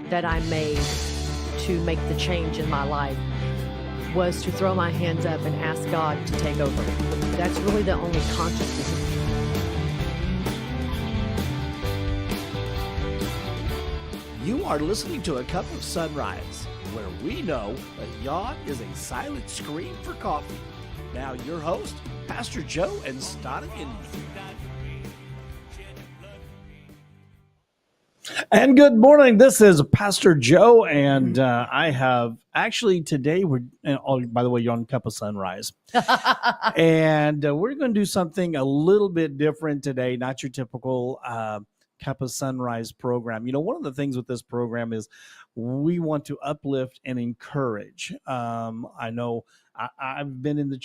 that I made to make the change in my life was to throw my hands up and ask God to take over. That's really the only consciousness. You are listening to A Cup of SonRise, where we know a yawn is a silent scream for coffee. Now your host, Pastor Joe and Stada Inman. And good morning. This is Pastor Joe, and I have actually today by the way, you're on Cup of SonRise, and we're going to do something a little bit different today. Not your typical Cup of SonRise program. You know, one of the things with this program is we want to uplift and encourage. I know I've been in the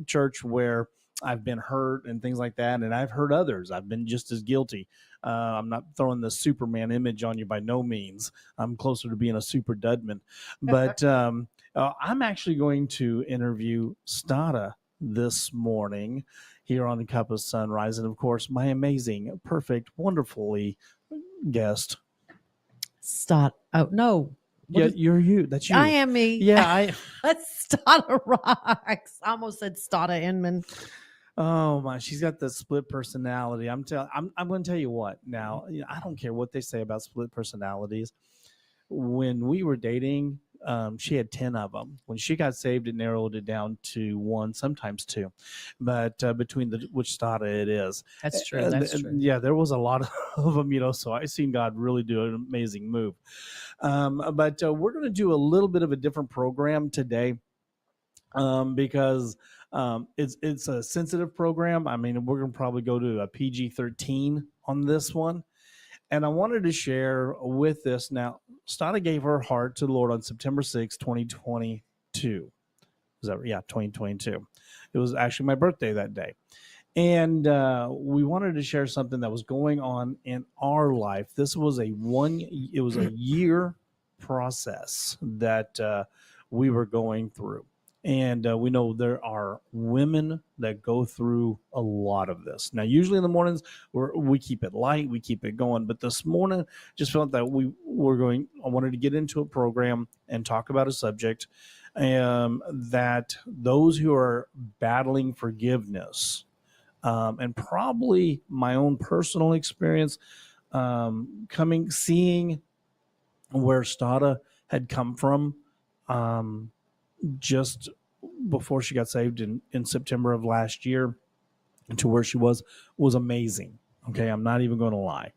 church where I've been hurt and things like that, and I've hurt others. I've been just as guilty. I'm not throwing the Superman image on you by no means. I'm closer to being a super dudman. But I'm actually going to interview Stada this morning here on the Cup of SonRise. And, of course, my amazing, perfect, wonderfully guest. Stada. Oh, no. You're you. That's you. I am me. Yeah. Stada rocks. I almost said Stada Inman. Oh my, she's got the split personality. I'm going to tell you what. Now, I don't care what they say about split personalities. When we were dating, she had 10 of them. When she got saved, it narrowed it down to 1, sometimes 2. But between which Stada it is. That's true. That's true. Yeah, there was a lot of them, so I seen God really do an amazing move. But we're going to do a little bit of a different program today because it's a sensitive program. I mean, we're going to probably go to a PG-13 on this one. And I wanted to share with this. Now, Stada gave her heart to the Lord on September 6, 2022. Is that, yeah, 2022. It was actually my birthday that day. And we wanted to share something that was going on in our life. This was a year process that we were going through. And we know there are women that go through a lot of this. Now, usually in the mornings, we keep it light, we keep it going. But this morning, just felt that I wanted to get into a program and talk about a subject that those who are battling forgiveness, and probably my own personal experience, seeing where Stada had come from, just before she got saved in September of last year to where she was amazing. Okay, I'm not even going to lie.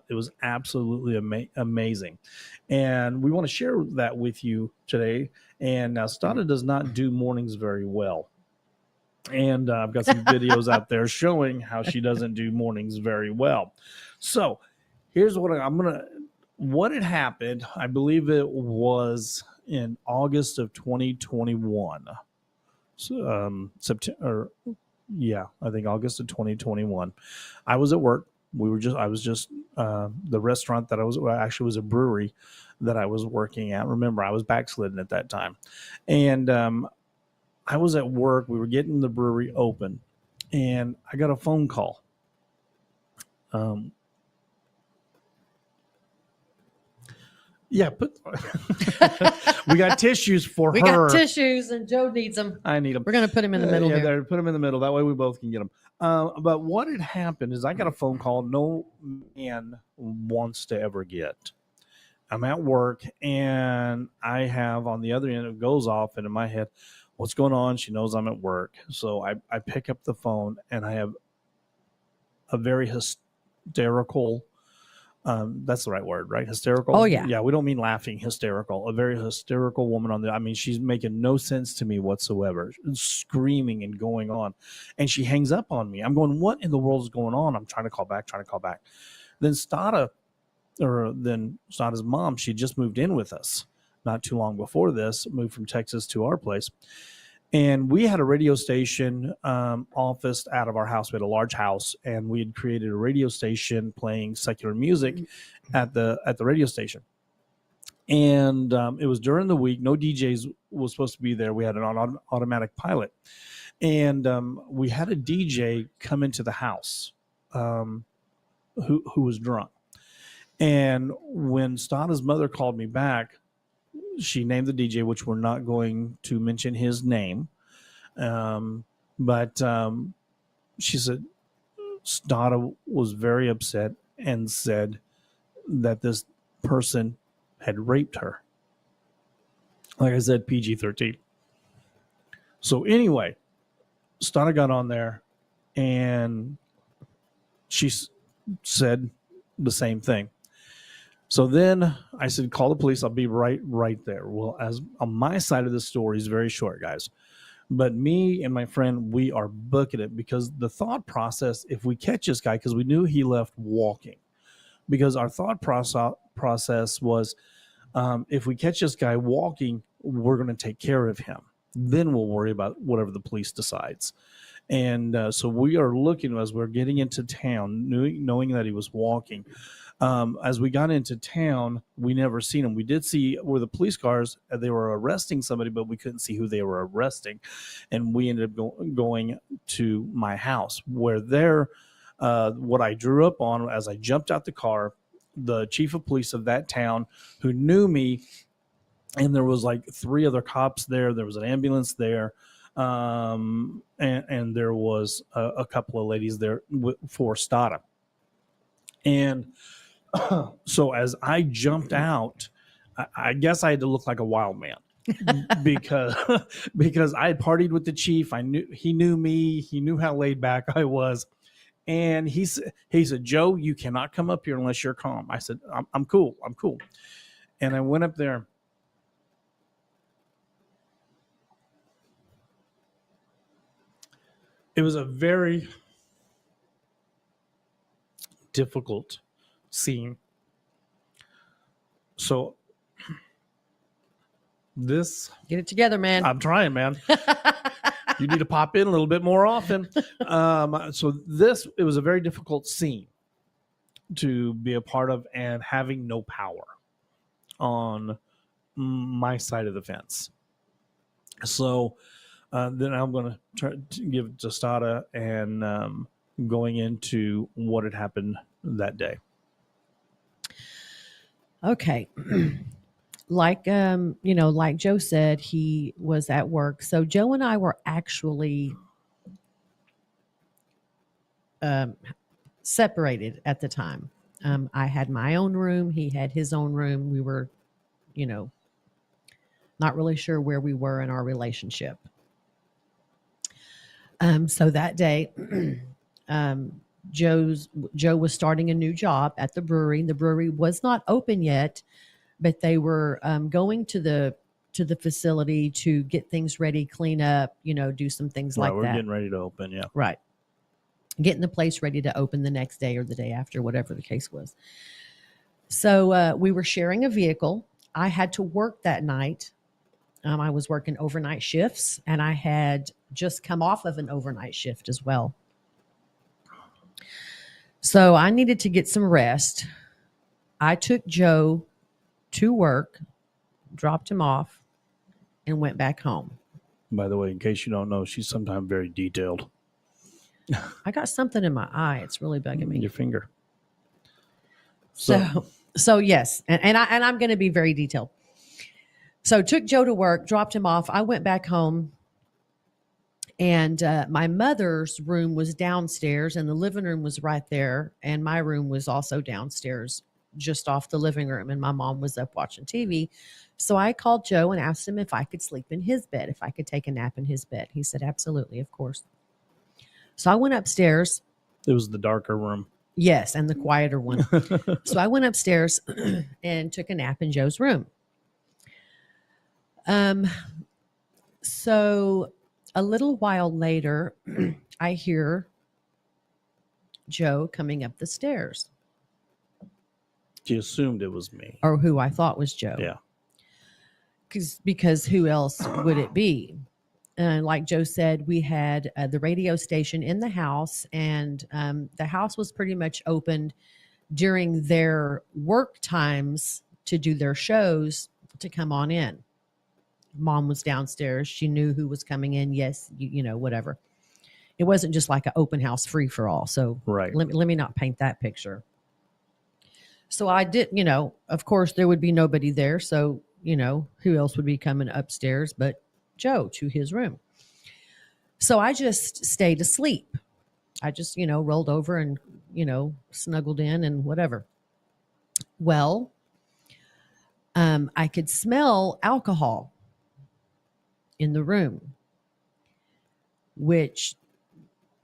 It was absolutely amazing. And we want to share that with you today. And now Stada does not do mornings very well. And I've got some videos out there showing how she doesn't do mornings very well. So here's what what had happened. I believe it was in August of 2021. September, I think August of 2021. I was at work. I was just the restaurant that was a brewery that I was working at. Remember, I was backslidden at that time. And I was at work. We were getting the brewery open, and I got a phone call. Yeah, we got tissues for her. We got tissues, and Joe needs them. I need them. We're going to put them in the middle here. Put them in the middle. That way we both can get them. But what had happened is I got a phone call no man wants to ever get. I'm at work, and I have on the other end, it goes off, and in my head, what's going on? She knows I'm at work. So I pick up the phone, and I have a very hysterical that's the right word, right? Hysterical. Oh, yeah. Yeah, we don't mean laughing, hysterical. A very hysterical woman she's making no sense to me whatsoever, screaming and going on. And she hangs up on me. I'm going, what in the world is going on? I'm trying to call back. Then Stada's mom, she just moved in with us not too long before this, moved from Texas to our place. And we had a radio station office out of our house. We had a large house, and we had created a radio station playing secular music at the radio station. And it was during the week. No DJs was supposed to be there. We had an automatic pilot. And we had a DJ come into the house who was drunk. And when Stana's mother called me back, she named the DJ, which we're not going to mention his name. But she said Stana was very upset and said that this person had raped her. Like I said, PG-13. So anyway, Stana got on there and she said the same thing. So then I said, call the police. I'll be right there. Well, as on my side of the story is very short, guys. But me and my friend, we are booking it because the thought process, if we catch this guy, because we knew he left walking, because our thought process was, if we catch this guy walking, we're going to take care of him. Then we'll worry about whatever the police decides. And so we are looking as we're getting into town, knowing that he was walking. As we got into town, we never seen him. We did see where the police cars, they were arresting somebody, but we couldn't see who they were arresting. And we ended up going to my house where what I drew up on as I jumped out the car, the chief of police of that town who knew me, and there was like 3 other cops there. There was an ambulance there. And there was a couple of ladies there for Stana. And so as I jumped out, I guess I had to look like a wild man because I had partied with the chief. He knew me. He knew how laid back I was. And he said, Joe, you cannot come up here unless you're calm. I said, I'm cool. I'm cool. And I went up there. It was a very difficult scene. So this, get it together, man. I'm trying, man. You need to pop in a little bit more often. So it was a very difficult scene to be a part of, and having no power on my side of the fence. So then I'm going to try to give it to Stana and going into what had happened that day. Okay. Like Joe said, he was at work. So Joe and I were actually separated at the time. I had my own room. He had his own room. We were, not really sure where we were in our relationship. So that day, Joe was starting a new job at the brewery. The brewery was not open yet, but they were going to the facility to get things ready, clean up, do some things like that. We're getting ready to open, yeah. Right. Getting the place ready to open the next day or the day after, whatever the case was. So we were sharing a vehicle. I had to work that night. I was working overnight shifts, and I had just come off of an overnight shift as well. So I needed to get some rest. I took Joe to work, dropped him off, and went back home. By the way, in case you don't know, she's sometimes very detailed. I got something in my eye. It's really bugging me. Your finger. So yes, and I'm going to be very detailed. So took Joe to work, dropped him off. I went back home, and my mother's room was downstairs, and the living room was right there, and my room was also downstairs, just off the living room, and my mom was up watching TV. So I called Joe and asked him if I could sleep in his bed, if I could take a nap in his bed. He said, absolutely, of course. So I went upstairs. It was the darker room. Yes, and the quieter one. So I went upstairs and took a nap in Joe's room. So a little while later, I hear Joe coming up the stairs. She assumed it was me. Or who I thought was Joe. Yeah. Because who else would it be? And like Joe said, we had the radio station in the house, and the house was pretty much opened during their work times to do their shows to come on in. mom was downstairs. She knew who was coming in. Yes, whatever. It wasn't just like an open house free for all. So Right. let me not paint that picture. So I did, of course there would be nobody there. So, who else would be coming upstairs but Joe to his room? So I just stayed asleep. I just, rolled over and, snuggled in and whatever. Well, I could smell alcohol in the room, which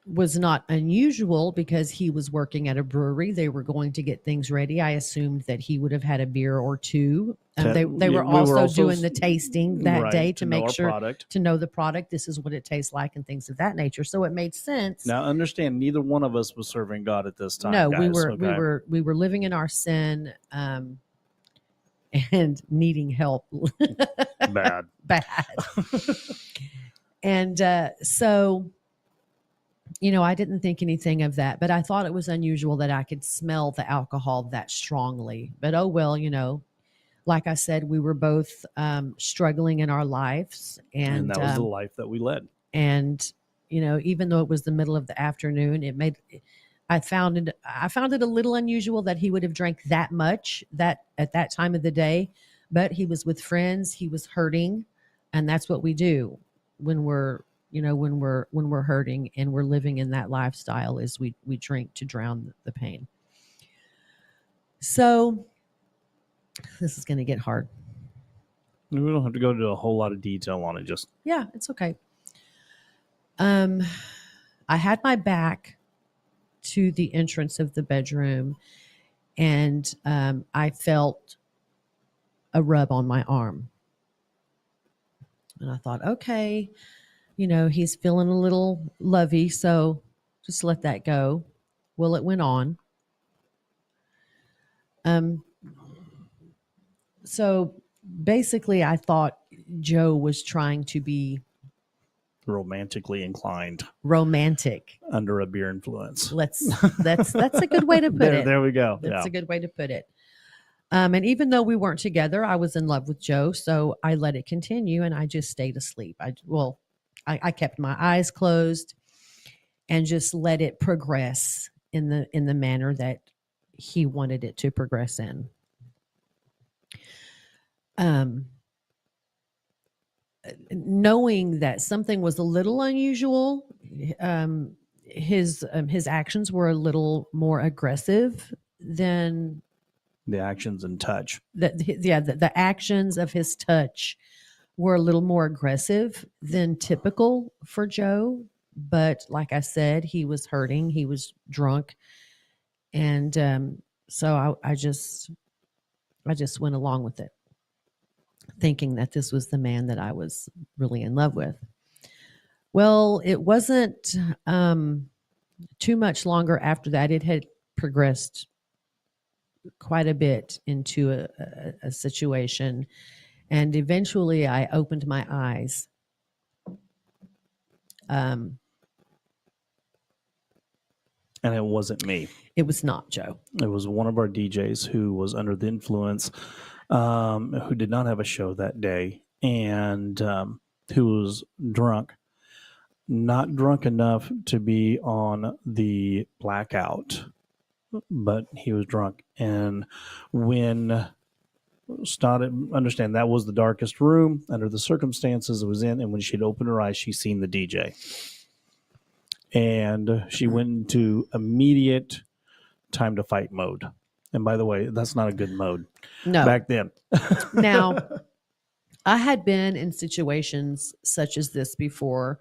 was not unusual because he was working at a brewery. They were going to get things ready. I assumed that he would have had a beer or two. They were also doing the tasting that day to make sure to know the product. This is what it tastes like and things of that nature. So it made sense. Now, understand, neither one of us was serving God at this time. No, guys, we were living in our sin and needing help. Bad. And so, I didn't think anything of that, but I thought it was unusual that I could smell the alcohol that strongly. But oh well, like I said, we were both struggling in our lives, and that was the life that we led. And even though it was the middle of the afternoon, I found it a little unusual that he would have drank that much that at that time of the day. But he was with friends, he was hurting, and that's what we do when we're hurting and we're living in that lifestyle, is we drink to drown the pain. So this is going to get hard. We don't have to go into a whole lot of detail on it. Yeah, it's okay. I had my back to the entrance of the bedroom, and I felt a rub on my arm. And I thought, okay, he's feeling a little lovey, so just let that go. Well, it went on. So basically, I thought Joe was trying to be romantically inclined, romantic under a beer influence. That's a good way to put it. There we go. That's a good way to put it. And even though we weren't together, I was in love with Joe, so I let it continue, and I just stayed asleep. I kept my eyes closed and just let it progress in the manner that he wanted it to progress in. Knowing that something was a little unusual, his actions were a little more aggressive than the actions and touch. The actions of his touch were a little more aggressive than typical for Joe. But like I said, he was hurting, he was drunk, and so I just went along with it, thinking that this was the man that I was really in love with. Well, it wasn't too much longer after that. It had progressed quite a bit into a situation, and eventually I opened my eyes. And it wasn't me. It was not Joe. It was one of our DJs who was under the influence, who did not have a show that day, and who was drunk. Not drunk enough to be on the blackout, but he was drunk. And when understand that was the darkest room under the circumstances it was in, and when she'd opened her eyes, she seen the DJ. And she went into immediate time to fight mode. And by the way, that's not a good mode. No. Back then. Now, I had been in situations such as this before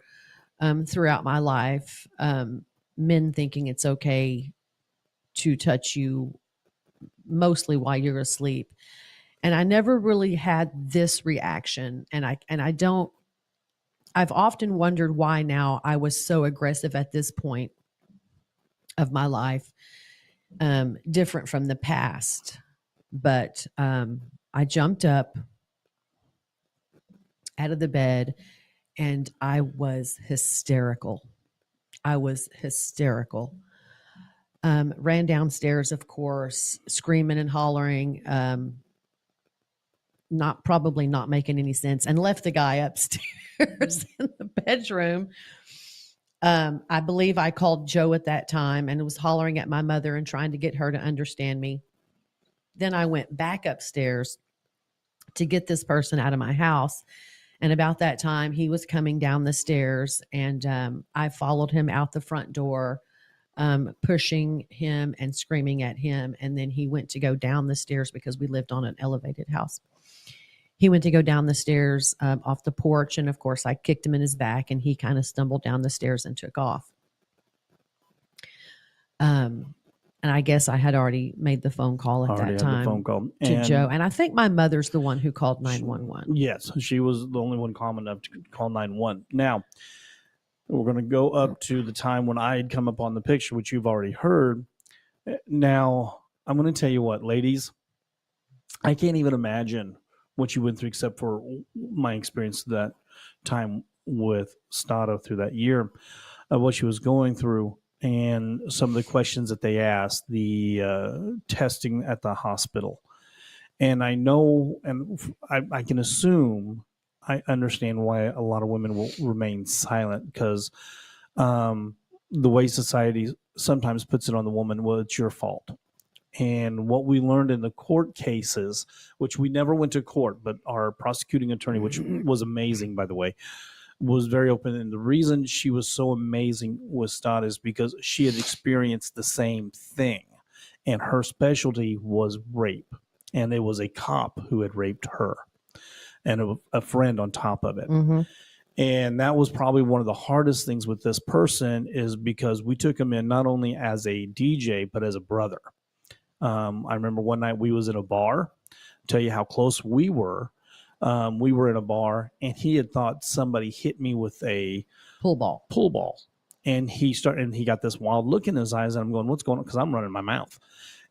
throughout my life. Men thinking it's okay to touch you mostly while you're asleep. And I never really had this reaction. And I've often wondered why now I was so aggressive at this point of my life, different from the past. But I jumped up out of the bed and I was hysterical. Ran downstairs, of course, screaming and hollering. probably not making any sense, and left the guy upstairs in the bedroom. I believe I called Joe at that time and was hollering at my mother and trying to get her to understand me. Then I went back upstairs to get this person out of my house. And about that time, he was coming down the stairs, and I followed him out the front door, pushing him and screaming at him. And then he went to go down the stairs because we lived on an elevated house. He went to go down the stairs off the porch. And of course, I kicked him in his back, and he kind of stumbled down the stairs and took off. And I guess I had already made the phone call at that time to Joe. And I think my mother's the one who called 911. Yes, she was the only one calm enough to call 911. Now, we're going to go up to the time when I had come up on the picture, which you've already heard. Now, I'm going to tell you what, ladies, I can't even imagine what you went through except for my experience that time with Stata through that year of what she was going through. And some of the questions that they asked, the testing at the hospital. And I know, and I can assume, I understand why a lot of women will remain silent, because the way society sometimes puts it on the woman, well, it's your fault. And what we learned in the court cases, which we never went to court, but our prosecuting attorney, which was amazing, by the way, was very open. And the reason she was so amazing with Stott is because she had experienced the same thing. And her specialty was rape. And it was a cop who had raped her and a friend on top of it. Mm-hmm. And that was probably one of the hardest things with this person, is because we took him in not only as a DJ, but as a brother. I remember one night we was in a bar. Tell you how close we were. We were in a bar, and he had thought somebody hit me with a pool ball. And he got this wild look in his eyes, and I'm going, what's going on? Because I'm running my mouth.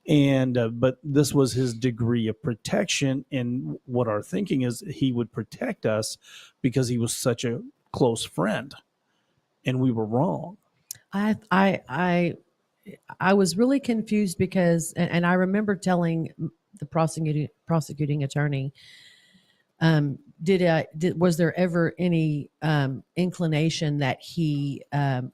And, but this was his degree of protection. And what our thinking is, he would protect us because he was such a close friend, and we were wrong. I was really confused because, and I remember telling the prosecuting attorney, was there ever any inclination that he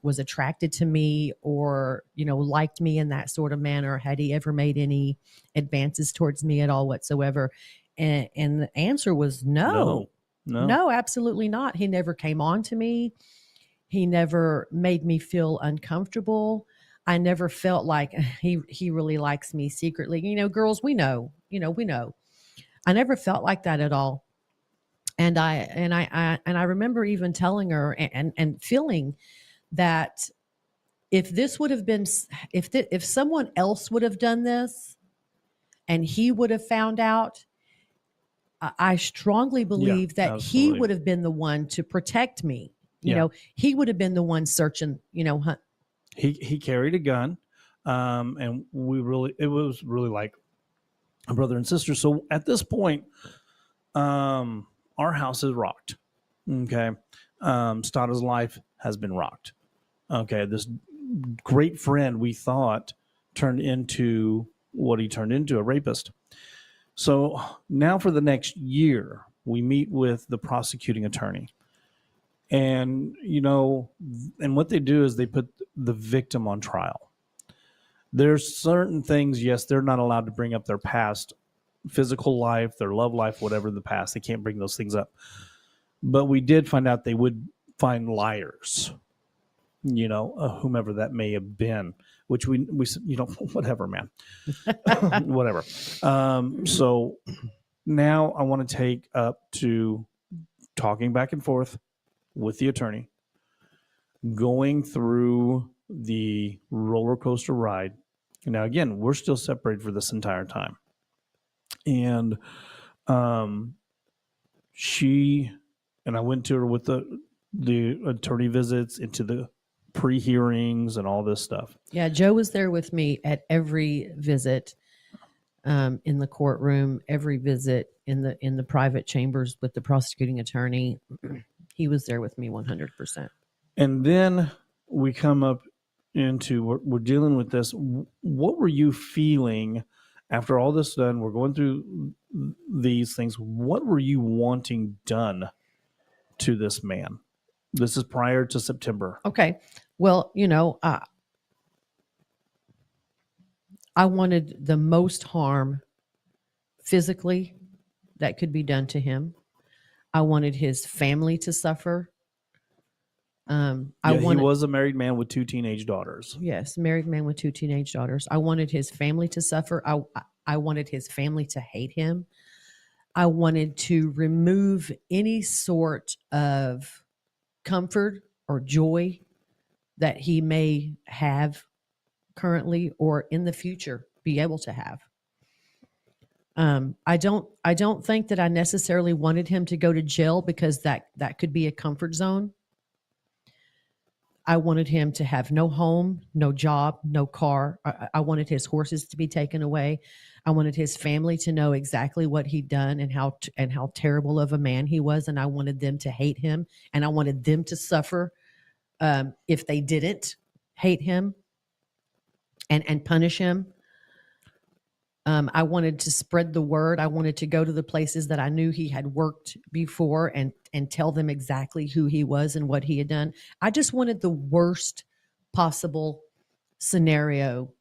was attracted to me, or liked me in that sort of manner? Had he ever made any advances towards me at all whatsoever? And the answer was no, absolutely not. He never came on to me. He never made me feel uncomfortable. I never felt like he really likes me secretly. Girls, we know. I never felt like that at all. And I remember even telling her and feeling that if this would have been, if someone else would have done this and he would have found out, I strongly believe that absolutely. He would have been the one to protect me. He would have been the one searching, hunt. He carried a gun, and it was really like a brother and sister. So at this point, our house is rocked. Okay. Stada's life has been rocked. Okay. This great friend we thought turned into what he turned into, a rapist. So now for the next year, we meet with the prosecuting attorney. And, and what they do is they put the victim on trial. There's certain things, yes, they're not allowed to bring up their past physical life, their love life, whatever the past. They can't bring those things up. But we did find out they would find liars, whomever that may have been, which we whatever, man. Whatever. So now I want to take up to talking back and forth with the attorney, going through the roller coaster ride. Now, again, we're still separated for this entire time. And she and I went to her with the attorney visits, into the pre-hearings and all this stuff. Yeah, Joe was there with me at every visit in the courtroom, every visit in the private chambers with the prosecuting attorney. He was there with me 100%. And then we come up into, we're dealing with this. What were you feeling After all this done, we're going through these things. What were you wanting done to this man? This is prior to September. Okay. Well, I wanted the most harm physically that could be done to him. I wanted his family to suffer. He was a married man with 2 teenage daughters. Yes, married man with 2 teenage daughters. I wanted his family to suffer. I wanted his family to hate him. I wanted to remove any sort of comfort or joy that he may have currently or in the future be able to have. I don't think that I necessarily wanted him to go to jail because that could be a comfort zone. I wanted him to have no home, no job, no car. I wanted his horses to be taken away. I wanted his family to know exactly what he'd done and how terrible of a man he was, and I wanted them to hate him, and I wanted them to suffer if they didn't hate him and punish him. I wanted to spread the word. I wanted to go to the places that I knew he had worked before and tell them exactly who he was and what he had done. I just wanted the worst possible scenario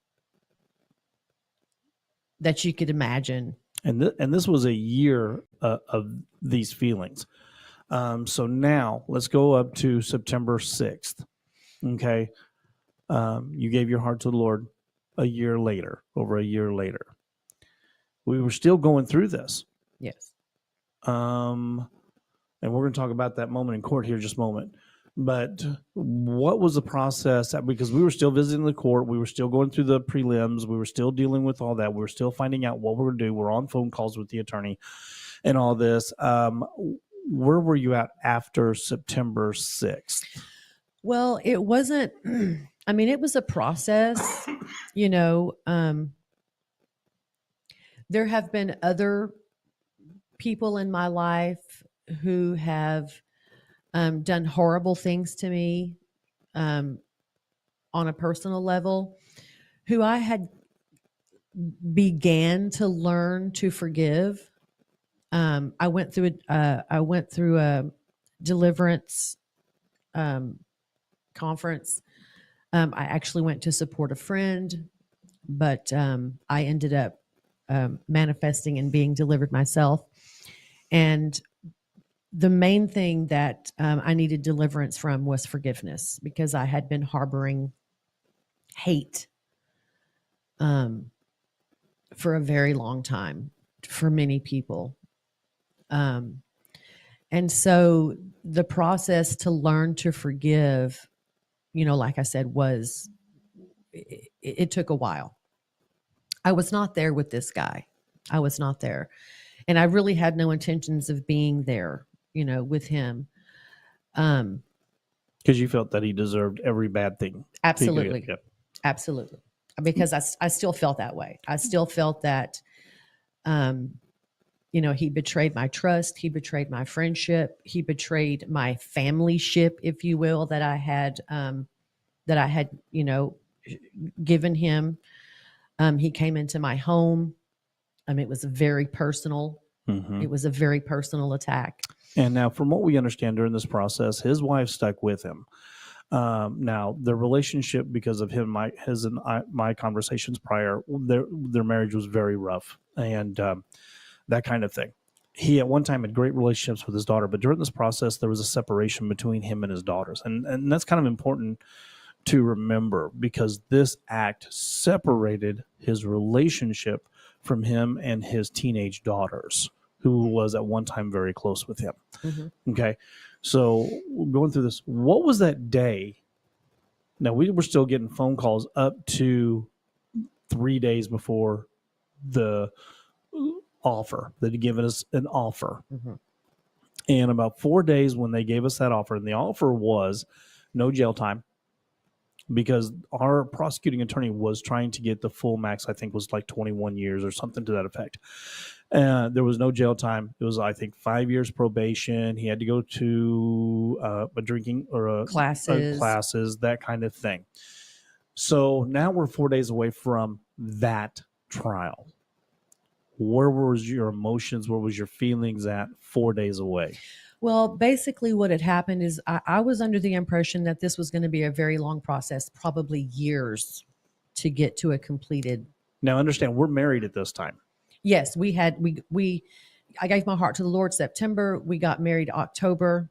that you could imagine. And this was a year of these feelings. So now let's go up to September 6th. Okay. You gave your heart to the Lord over a year later. We were still going through this. Yes. And we're going to talk about that moment in court here in just a moment. But what was the process? Because we were still visiting the court. We were still going through the prelims. We were still dealing with all that. We were still finding out what we were going to do. We're on phone calls with the attorney and all this. Where were you at after September 6th? Well, it wasn't, I mean, it was a process, there have been other people in my life who have done horrible things to me on a personal level, who I had began to learn to forgive. I went through a deliverance conference. I actually went to support a friend, but I ended up manifesting and being delivered myself. And the main thing that I needed deliverance from was forgiveness, because I had been harboring hate for a very long time for many people. And so the process to learn to forgive, like I said, it took a while. I was not there with this guy. I was not there. And I really had no intentions of being there, with him. Because you felt that he deserved every bad thing. Absolutely. Yep. Absolutely. Because I still felt that way. I still felt that, he betrayed my trust. He betrayed my friendship. He betrayed my family ship, if you will, that I had, given him. He came into my home. It was very personal. Mm-hmm. It was a very personal attack. And now, from what we understand during this process, his wife stuck with him. Now, the relationship, because of him, my conversations prior, their marriage was very rough, and that kind of thing. He at one time had great relationships with his daughter, but during this process, there was a separation between him and his daughters, and that's kind of important to remember, because this act separated his relationship from him and his teenage daughters, who was at one time very close with him. Mm-hmm. Okay. So going through this, what was that day? Now, we were still getting phone calls up to 3 days before the offer. They'd given us an offer. Mm-hmm. And about 4 days when they gave us that offer, and the offer was no jail time, because our prosecuting attorney was trying to get the full max, I think was like 21 years or something to that effect. There was no jail time. It was, I think, 5 years probation. He had to go to a drinking or classes, that kind of thing. So now we're 4 days away from that trial. where was your emotions? Where was your feelings at 4 days away? Well, basically, what had happened is I was under the impression that this was going to be a very long process, probably years to get to a completed. Now, understand, we're married at this time. Yes, I gave my heart to the Lord September. We got married October.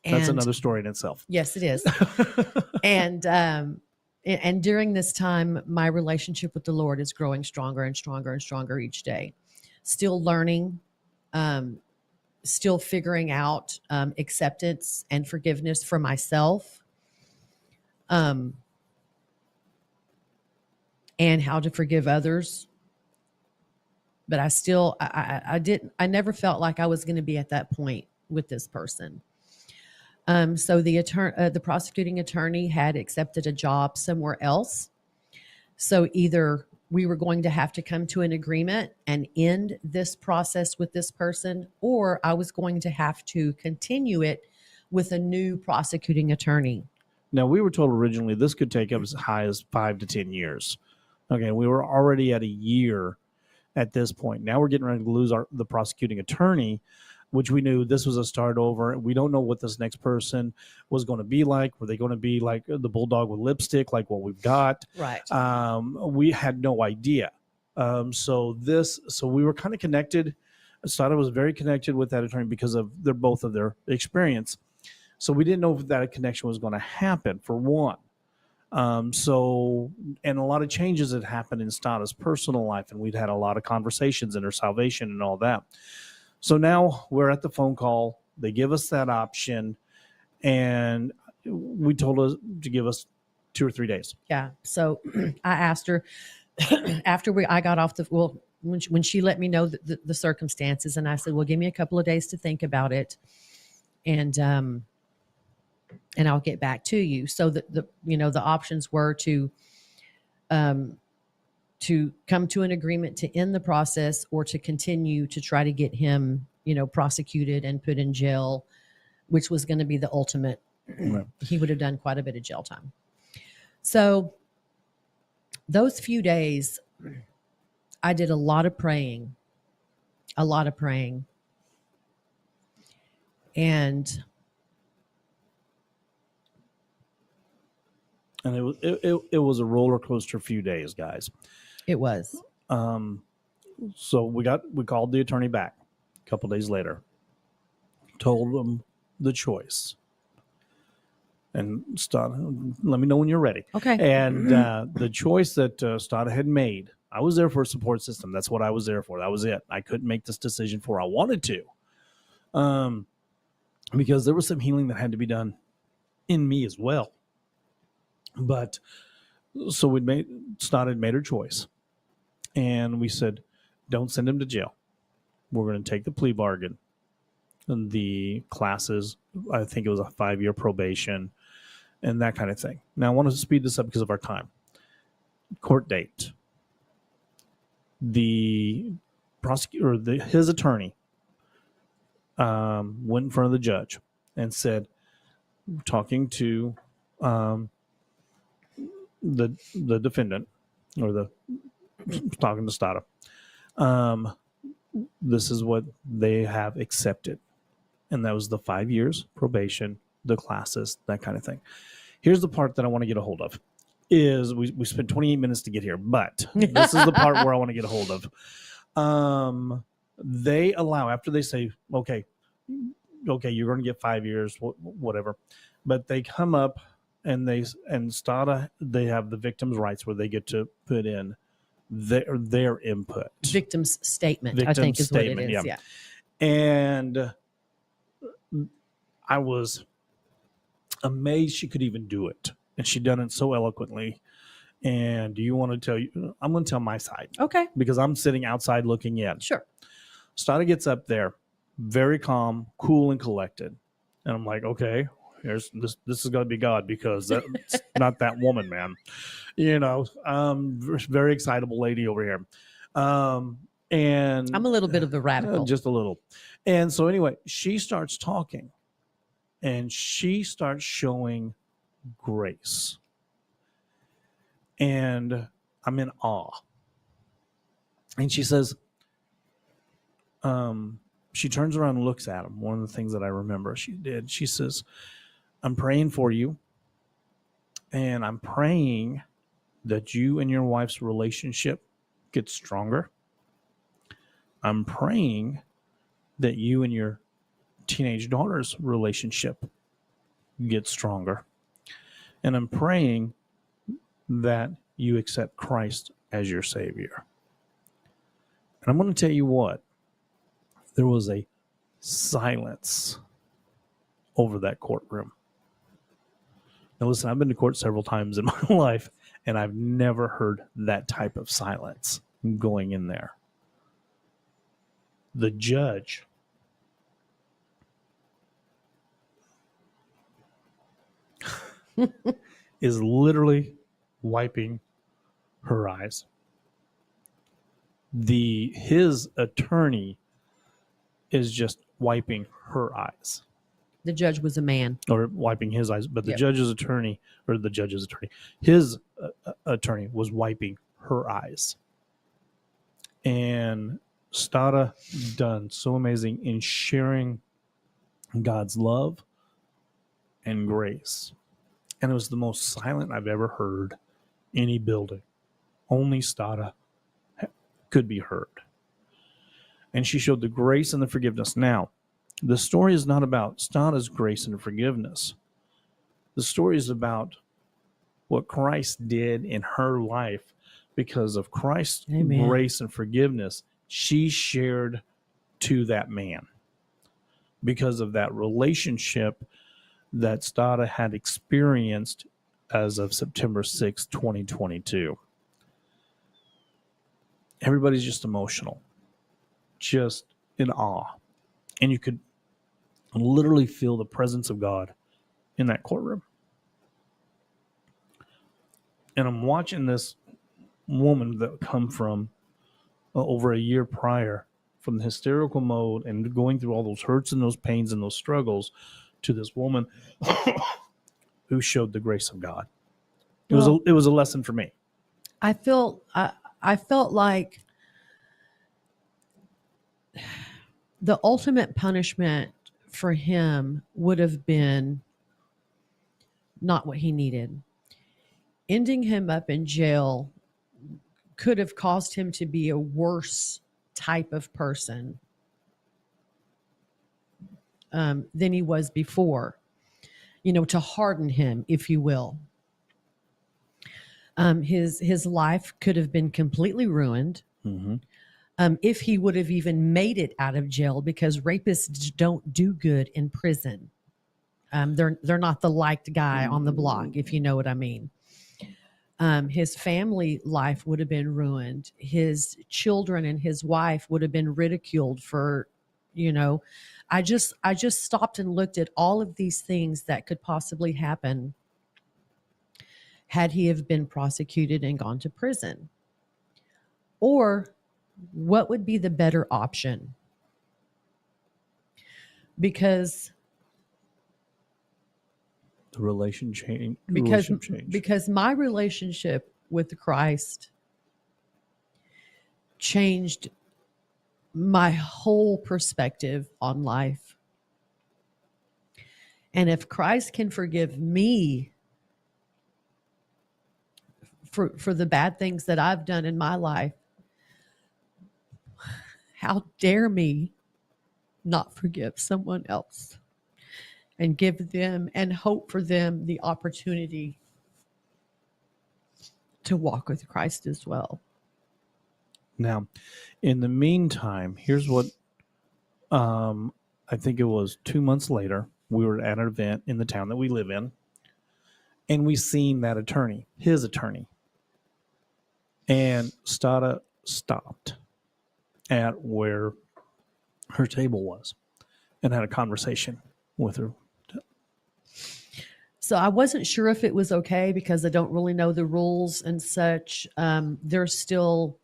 That's another story in itself. Yes, it is. And during this time, my relationship with the Lord is growing stronger and stronger and stronger each day. Still learning, still figuring out acceptance and forgiveness for myself, and how to forgive others. But I never felt like I was going to be at that point with this person. So the prosecuting attorney had accepted a job somewhere else. So either we were going to have to come to an agreement and end this process with this person, or I was going to have to continue it with a new prosecuting attorney. Now, we were told originally this could take up as high as 5 to 10 years. Okay, we were already at a year at this point. Now we're getting ready to lose the prosecuting attorney, which we knew this was a start over. We don't know what this next person was going to be like. Were they going to be like the bulldog with lipstick, like what we've got? Right. We had no idea. So we were kind of connected. Sada was very connected with that attorney because of both of their experience. So we didn't know if that connection was going to happen, for one. And a lot of changes had happened in Stada's personal life, and we'd had a lot of conversations in her salvation and all that. So now we're at the phone call. They give us that option, and we told us to give us 2 or 3 days. Yeah. So I asked her after I got off when she let me know the circumstances, and I said, well, give me a couple of days to think about it, and I'll get back to you. So the options were to come to an agreement to end the process, or to continue to try to get him, prosecuted and put in jail, which was going to be the ultimate. Right. He would have done quite a bit of jail time. So those few days, I did a lot of praying. And it was a roller coaster few days, guys. It was. So we called the attorney back a couple days later, told them the choice, and Stada, let me know when you're ready. Okay. And the choice that Stada had made, I was there for a support system. That's what I was there for. That was it. I couldn't make this decision for I wanted to, because there was some healing that had to be done in me as well. But so Stada had made her choice, and we said, don't send him to jail. We're going to take the plea bargain and the classes. I think it was a 5-year probation and that kind of thing. Now I want to speed this up because of our time. Court date. The prosecutor, his attorney, went in front of the judge and said, talking to the defendant, or talking to Stada, this is what they have accepted, and that was the 5 years probation, the classes, that kind of thing. Here's the part that I want to get a hold of. Is we spent 28 minutes to get here, but this is the part where I want to get a hold of. They allow, after they say, okay, you're going to get 5 years, whatever, but they come up and Stada, they have the victim's rights where they get to put in their input. Victim's statement, I think is what it is. Yeah. And I was amazed she could even do it. And she done it so eloquently. And do you want to tell you? I'm going to tell my side. Okay. Because I'm sitting outside looking in. Sure. Stada gets up there, very calm, cool, and collected. And I'm like, okay, here's this. This is going to be God, because that's not that woman, man. Very excitable lady over here. And I'm a little bit of a radical. Just a little. And so anyway, she starts talking, and she starts showing grace. And I'm in awe. And she says, she turns around and looks at him. One of the things that I remember she did, she says, I'm praying for you, and I'm praying that you and your wife's relationship gets stronger. I'm praying that you and your teenage daughter's relationship gets stronger. And I'm praying that you accept Christ as your Savior. And I'm going to tell you what, there was a silence over that courtroom. Now, listen, I've been to court several times in my life, and I've never heard that type of silence going in there. The judge is literally wiping her eyes. His attorney is just wiping her eyes. The judge was a man. Or wiping his eyes, but the Yep. judge's attorney, his attorney was wiping her eyes. And Stada done so amazing in sharing God's love and grace. And it was the most silent I've ever heard any building. Only Stada could be heard. And she showed the grace and the forgiveness. Now, the story is not about Stada's grace and forgiveness. The story is about what Christ did in her life. Because of Christ's Amen. Grace and forgiveness, she shared to that man. Because of that relationship that Stada had experienced as of September 6, 2022. Everybody's just emotional, just in awe. And you could literally feel the presence of God in that courtroom. And I'm watching this woman that come from over a year prior, from the hysterical mode and going through all those hurts and those pains and those struggles, to this woman who showed the grace of God. It was a lesson for me. I felt like the ultimate punishment for him would have been not what he needed. Ending him up in jail could have caused him to be a worse type of person than he was before, to harden him, if you will. His life could have been completely ruined. Mm-hmm. If he would have even made it out of jail, because rapists don't do good in prison. They're not the liked guy on the block, if you know what I mean. His family life would have been ruined. His children and his wife would have been ridiculed for, I just stopped and looked at all of these things that could possibly happen had he have been prosecuted and gone to prison. Or what would be the better option? Because The relationship change. because my relationship with Christ changed my whole perspective on life. And if Christ can forgive me for the bad things that I've done in my life, how dare me not forgive someone else and give them and hope for them the opportunity to walk with Christ as well. Now, in the meantime, here's what I think it was 2 months later, we were at an event in the town that we live in, and we seen that attorney, his attorney. And Stada stopped at where her table was and had a conversation with her. So I wasn't sure if it was okay because I don't really know the rules and such. There's still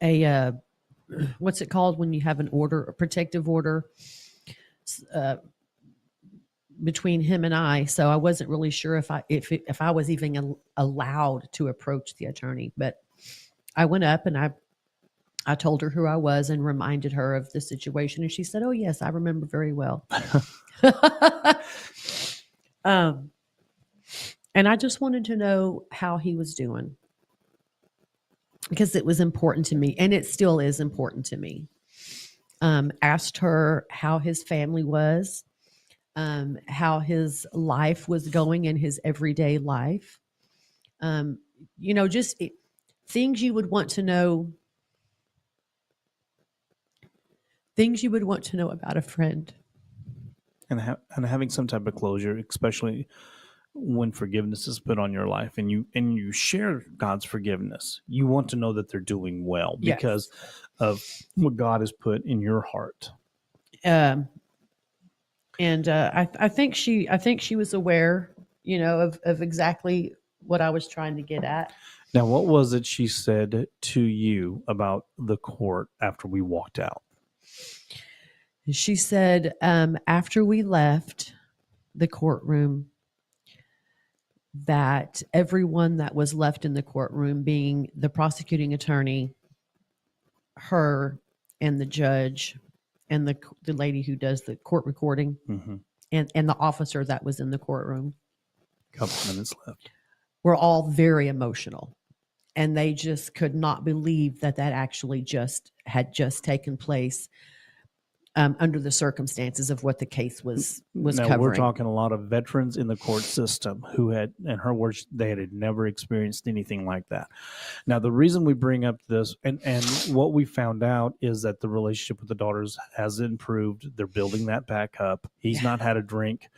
a what's it called when you have an order, a protective order between him and I. So I wasn't really sure if I was even allowed to approach the attorney. But I went up and I told her who I was and reminded her of the situation. And she said, "Oh, yes, I remember very well." um, and I just wanted to know how he was doing because it was important to me, and it still is important to me. Asked her how his family was, how his life was going in his everyday life. Um, just things you would want to know, things you would want to know about a friend. And having some type of closure, especially when forgiveness is put on your life and you share God's forgiveness, you want to know that they're doing well because of what God has put in your heart. And I think she was aware, of exactly what I was trying to get at. Now, what was it she said to you about the court after we walked out? She said, after we left the courtroom, that everyone that was left in the courtroom, being the prosecuting attorney, her, and the judge, and the lady who does the court recording, and the officer that was in the courtroom, couple minutes left, were all very emotional. And they just could not believe that actually had just taken place under the circumstances of what the case was now, covering. We're talking a lot of veterans in the court system who had, in her words, they had never experienced anything like that. Now, the reason we bring up this and what we found out is that the relationship with the daughters has improved. They're building that back up. He's not had a drink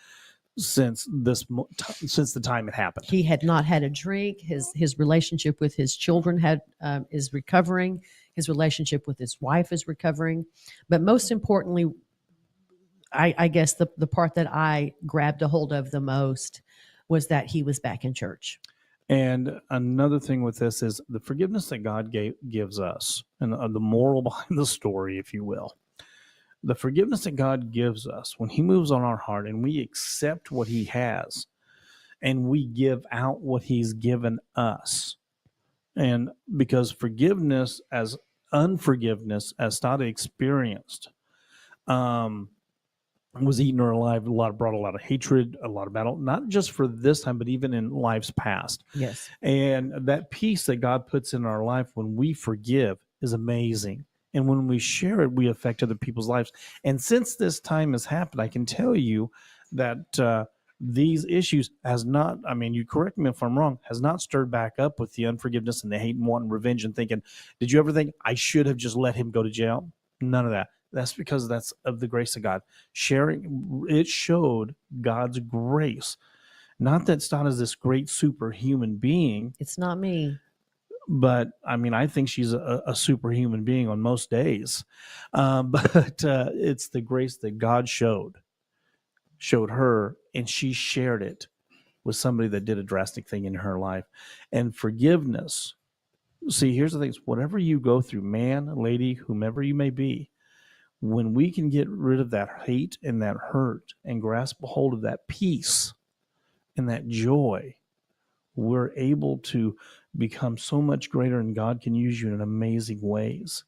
since the time it happened. He had not had a drink. His relationship with his children is recovering. His relationship with his wife is recovering. But most importantly, I guess the part that I grabbed a hold of the most was that he was back in church. And another thing with this is the forgiveness that God gives us, and the moral behind the story, if you will. The forgiveness that God gives us when he moves on our heart and we accept what he has and we give out what he's given us. And because forgiveness as unforgiveness, as Stada experienced, was eaten her alive, brought a lot of hatred, a lot of battle, not just for this time, but even in lives past. Yes. And that peace that God puts in our life when we forgive is amazing. And when we share it, we affect other people's lives. And since this time has happened, I can tell you that these issues has not, I mean, you correct me if I'm wrong, has not stirred back up with the unforgiveness and the hate and wanting revenge and thinking, did you ever think I should have just let him go to jail? None of that. That's because that's of the grace of God. Sharing, it showed God's grace. Not that Stott is this great superhuman being. It's not me. But I mean, I think she's a superhuman being on most days. But it's the grace that God showed her, and she shared it with somebody that did a drastic thing in her life. And forgiveness. See, here's the thing: whatever you go through, man, lady, whomever you may be, when we can get rid of that hate and that hurt and grasp a hold of that peace and that joy, we're able to become so much greater, and God can use you in amazing ways.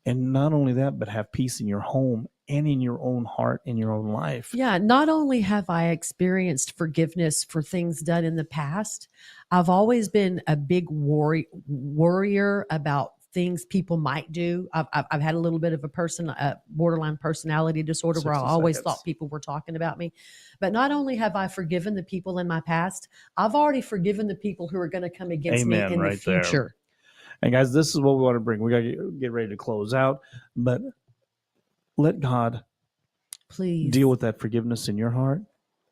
And not only that, but have peace in your home and in your own heart, in your own life. Yeah, not only have I experienced forgiveness for things done in the past, I've always been a big worrier about things people might do. I've had a little bit of a borderline personality disorder where I always thought people were talking about me. But not only have I forgiven the people in my past, I've already forgiven the people who are going to come against me in the future. There. And guys, this is what we want to bring. We got to get ready to close out, but let God please deal with that forgiveness in your heart,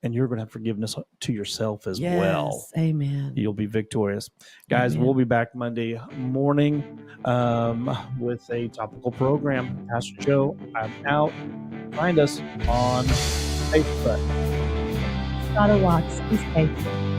and you're going to have forgiveness to yourself as well. Amen. You'll be victorious. Guys, We'll be back Monday morning with a topical program. Pastor Joe, I'm out. Find us on Facebook. Gotta watch. Be safe.